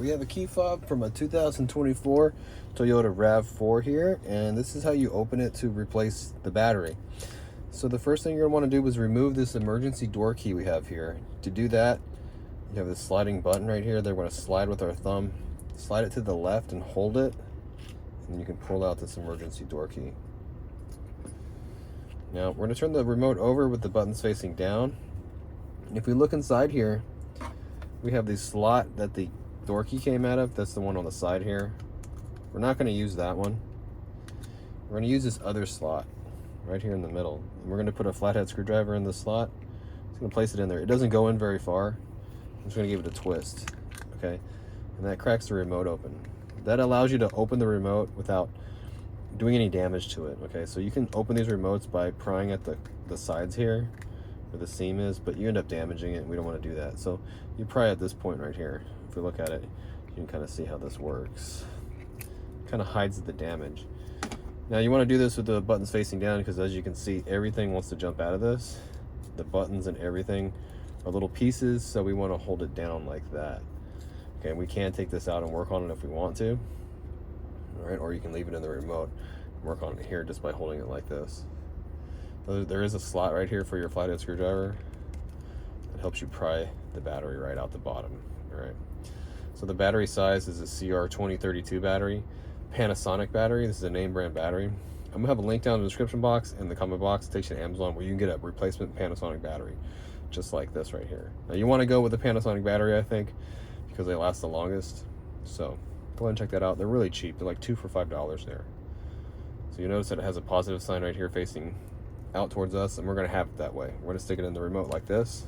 We have a key fob from a 2024 Toyota RAV4 here, and this is how you open it to replace the battery. So the first thing you're gonna wanna do is remove this emergency door key we have here. To do that, you have this sliding button right here that we're gonna slide with our thumb. Slide it to the left and hold it, and you can pull out this emergency door key. Now we're gonna turn the remote over with the buttons facing down. And if we look inside here, we have the slot that the door key came out of. That's the one on the side here. We're not gonna use that one. We're gonna use this other slot right here in the middle. And we're gonna put a flathead screwdriver in the slot. Just gonna place it in there. It doesn't go in very far. I'm just gonna give it a twist, okay? And that cracks the remote open. That allows you to open the remote without doing any damage to it, okay? So you can open these remotes by prying at the sides here, where the seam is, but you end up damaging it, and we don't want to do that. So you pry at this point right here. If we look at it, you can kind of see how this works. Kind of hides the damage. Now you want to do this with the buttons facing down, because as you can see, everything wants to jump out of this. The buttons and everything are little pieces, so we want to hold it down like that. Okay, we can take this out and work on it if we want to. All right, or you can leave it in the remote and work on it here just by holding it like this. There is a slot right here for your flathead screwdriver that helps you pry the battery right out the bottom. All right, so the battery size is a CR2032 battery, Panasonic battery. This is a name brand battery. I'm gonna have a link down in the description box and the comment box. It takes you to Amazon where you can get a replacement Panasonic battery just like this right here. Now you want to go with the Panasonic battery, I think, because they last the longest. So go ahead and check that out. They're really cheap. They're like 2 for $5 there. So you notice that it has a positive sign right here facing out towards us, and we're going to have it that way. We're going to stick it in the remote like this,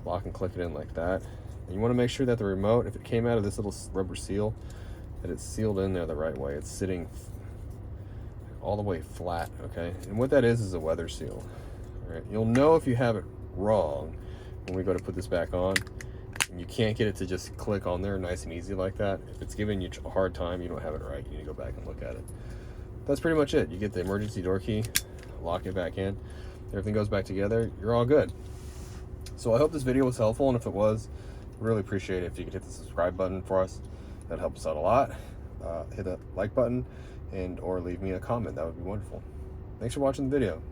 lock and click it in like that. And you want to make sure that the remote, if it came out of this little rubber seal, that it's sealed in there the right way. It's sitting all the way flat, okay? And what that is a weather seal. All right, you'll know if you have it wrong when we go to put this back on. You can't get it to just click on there nice and easy like that. If it's giving you a hard time, you don't have it right. You need to go back and look at it. That's pretty much it. You get the emergency door key, lock it back in, everything goes back together, you're all good. So I hope this video was helpful, and if it was, really appreciate it if you could hit the subscribe button for us. That helps us out a lot. Hit the like button and or leave me a comment. That would be wonderful. Thanks for watching the video.